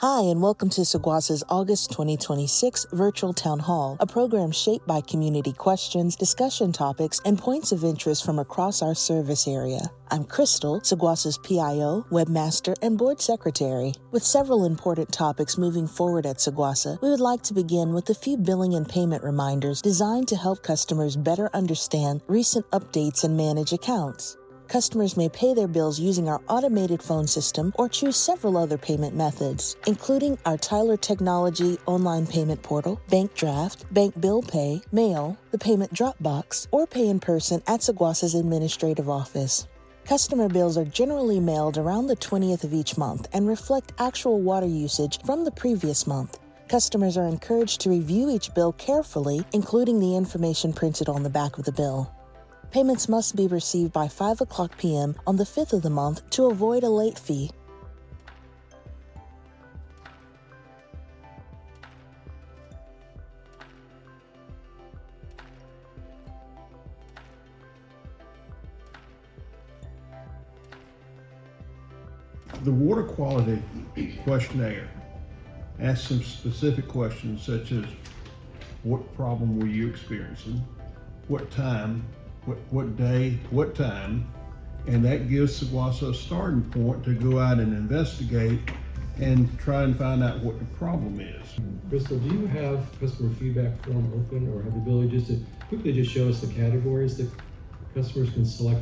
Hi, and welcome to SGWASA's August 2026 Virtual Town Hall, a program shaped by community questions, discussion topics, and points of interest from across our service area. I'm Crystal, SGWASA's PIO, Webmaster, and Board Secretary. With several important topics moving forward at SGWASA, we would like to begin with a few billing and payment reminders designed to help customers better understand recent updates and manage accounts. Customers may pay their bills using our automated phone system or choose several other payment methods, including our Tyler Technology online payment portal, bank draft, bank bill pay, mail, the payment drop box, or pay in person at SGWASA's administrative office. Customer bills are generally mailed around the 20th of each month and reflect actual water usage from the previous month. Customers are encouraged to review each bill carefully, including the information printed on the back of the bill. Payments must be received by 5 o'clock p.m. on the 5th of the month to avoid a late fee. The water quality questionnaire asks some specific questions such as what problem were you experiencing, what time, what day, what time, and that gives SGWASA a starting point to go out and investigate and try and find out what the problem is. Crystal, do you have customer feedback form open or have the ability just to quickly just show us the categories that customers can select?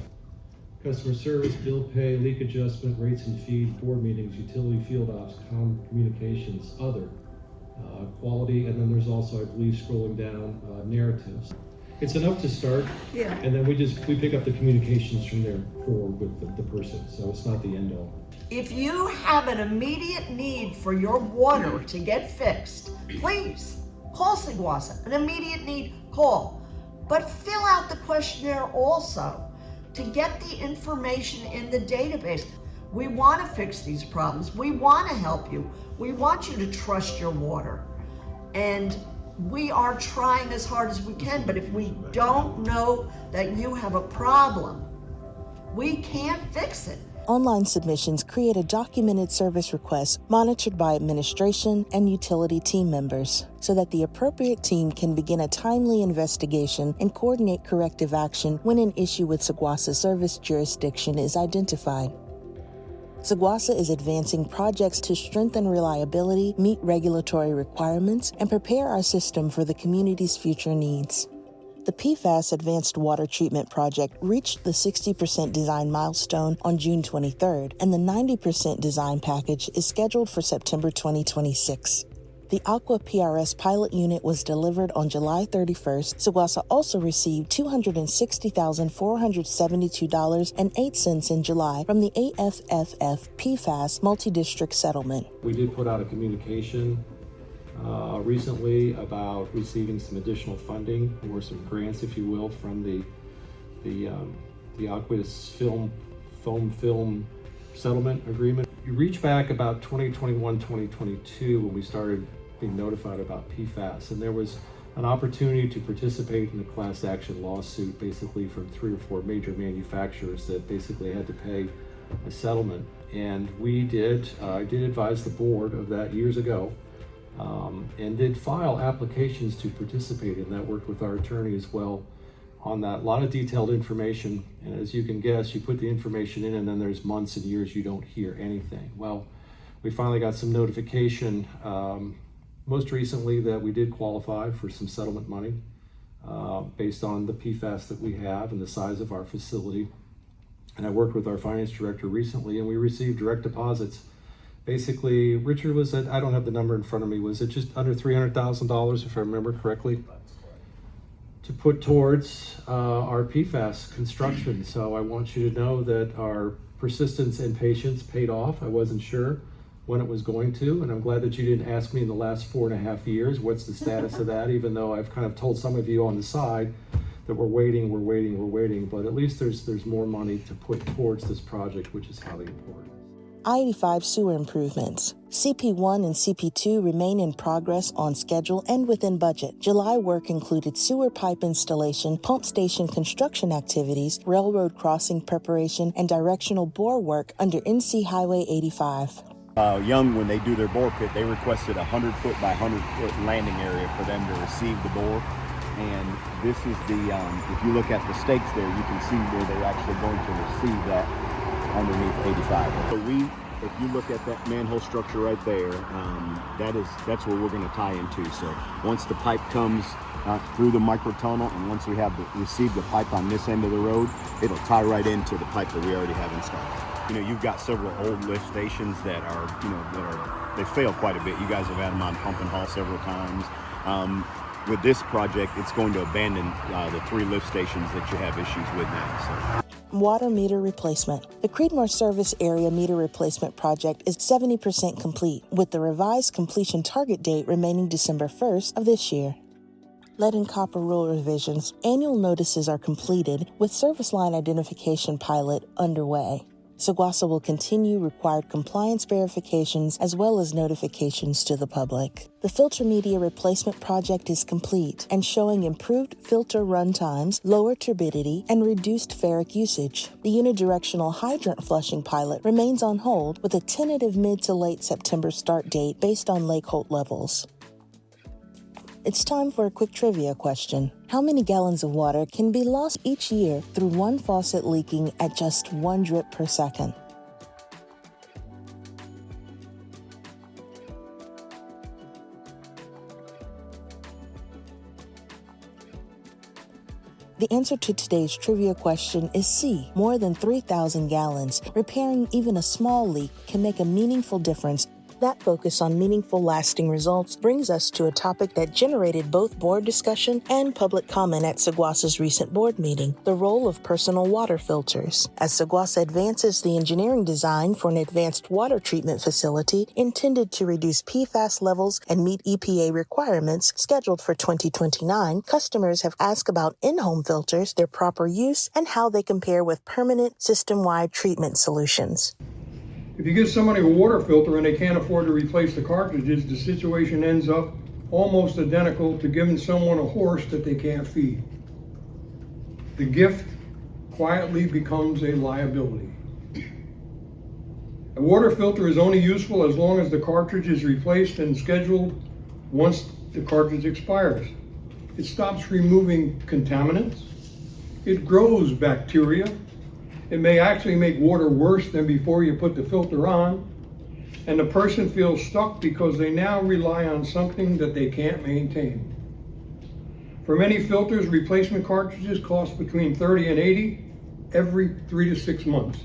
Customer service, bill pay, leak adjustment, rates and feed, board meetings, utility field ops, communications, other, quality, and then there's also, I believe, scrolling down, narratives. It's enough to start, Yeah. and then we pick up the communications from there forward with the person, so it's not the end all. If you have an immediate need for your water to get fixed, please call SGWASA. An immediate need, call. But fill out the questionnaire also to get the information in the database. We want to fix these problems. We want to help you. We want you to trust your water. And we are trying as hard as we can, but if we don't know that you have a problem, we can't fix it. Online submissions create a documented service request monitored by administration and utility team members so that the appropriate team can begin a timely investigation and coordinate corrective action when an issue with SGWASA service jurisdiction is identified. SGWASA is advancing projects to strengthen reliability, meet regulatory requirements, and prepare our system for the community's future needs. The PFAS Advanced Water Treatment Project reached the 60% design milestone on June 23rd, and the 90% design package is scheduled for September 2026. The Aqua PRS pilot unit was delivered on July 31st. SGWASA also received $260,472.08 in July from the AFFF PFAS multi-district settlement. We did put out a communication recently about receiving some additional funding or some grants, if you will, from the Aqueous foam film settlement agreement. You reach back about 2021, 2022 when we started being notified about PFAS, and there was an opportunity to participate in a class action lawsuit basically from 3 or 4 major manufacturers that basically had to pay a settlement. And we did, I did advise the board of that years ago, and did file applications to participate in that, worked with our attorney as well on that. A lot of detailed information, and as you can guess, you put the information in and then there's months and years you don't hear anything. Well, we finally got some notification most recently that we did qualify for some settlement money based on the PFAS that we have and the size of our facility. And I worked with our finance director recently and we received direct deposits. Basically, Richard, was it, I don't have the number in front of me, was it just under $300,000 if I remember correctly? To put towards our PFAS construction. So I want you to know that our persistence and patience paid off. I wasn't sure when it was going to, and I'm glad that you didn't ask me in the last 4.5 years what's the status of that, even though I've kind of told some of you on the side that we're waiting, but at least there's more money to put towards this project, which is highly important. I-85 sewer improvements. CP1 and CP2 remain in progress, on schedule, and within budget. July work included sewer pipe installation, pump station construction activities, railroad crossing preparation, and directional bore work under NC Highway 85. Young, when they do their bore pit, they requested a 100-foot by 100-foot landing area for them to receive the bore. And this is the, if you look at the stakes there, you can see where they're actually going to receive that underneath 85. So if you look at that manhole structure right there, that's where we're going to tie into. So once the pipe comes through the micro tunnel, and once we have received the pipe on this end of the road, it'll tie right into the pipe that we already have installed. You've got several old lift stations that are, they fail quite a bit. You guys have had them on pump and haul several times. With this project, it's going to abandon the 3 lift stations that you have issues with now. So. Water meter replacement. The Creedmoor Service Area Meter Replacement Project is 70% complete, with the revised completion target date remaining December 1st of this year. Lead and copper rule revisions. Annual notices are completed, with service line identification pilot underway. SGWASA will continue required compliance verifications as well as notifications to the public. The filter media replacement project is complete and showing improved filter run times, lower turbidity, and reduced ferric usage. The unidirectional hydrant flushing pilot remains on hold with a tentative mid to late September start date based on Lake Holt levels. It's time for a quick trivia question. How many gallons of water can be lost each year through one faucet leaking at just 1 drip per second? The answer to today's trivia question is C, more than 3,000 gallons. Repairing even a small leak can make a meaningful difference. That focus on meaningful, lasting results brings us to a topic that generated both board discussion and public comment at SGWASA's recent board meeting, the role of personal water filters. As SGWASA advances the engineering design for an advanced water treatment facility intended to reduce PFAS levels and meet EPA requirements scheduled for 2029, customers have asked about in-home filters, their proper use, and how they compare with permanent system-wide treatment solutions. If you give somebody a water filter and they can't afford to replace the cartridges, the situation ends up almost identical to giving someone a horse that they can't feed. The gift quietly becomes a liability. A water filter is only useful as long as the cartridge is replaced and scheduled once the cartridge expires. It stops removing contaminants. It grows bacteria. It may actually make water worse than before you put the filter on, and the person feels stuck because they now rely on something that they can't maintain. For many filters, replacement cartridges cost between $30 and $80 every 3 to 6 months,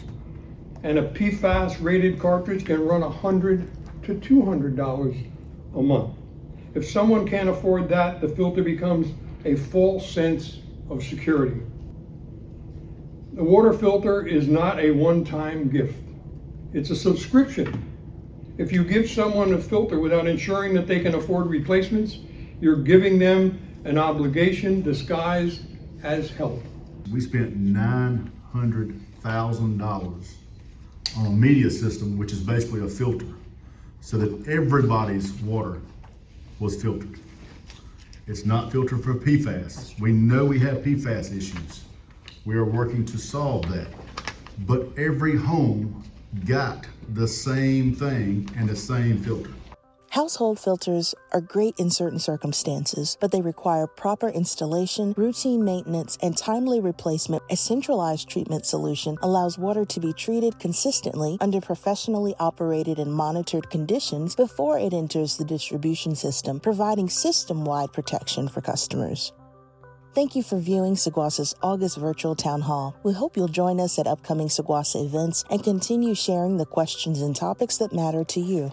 and a PFAS rated cartridge can run $100 to $200 a month. If someone can't afford that, the filter becomes a false sense of security. The water filter is not a one-time gift. It's a subscription. If you give someone a filter without ensuring that they can afford replacements, you're giving them an obligation disguised as help. We spent $900,000 on a media system, which is basically a filter, so that everybody's water was filtered. It's not filtered for PFAS. We know we have PFAS issues. We are working to solve that. But every home got the same thing and the same filter. Household filters are great in certain circumstances, but they require proper installation, routine maintenance, and timely replacement. A centralized treatment solution allows water to be treated consistently under professionally operated and monitored conditions before it enters the distribution system, providing system-wide protection for customers. Thank you for viewing SGWASA's August virtual town hall. We hope you'll join us at upcoming SGWASA events and continue sharing the questions and topics that matter to you.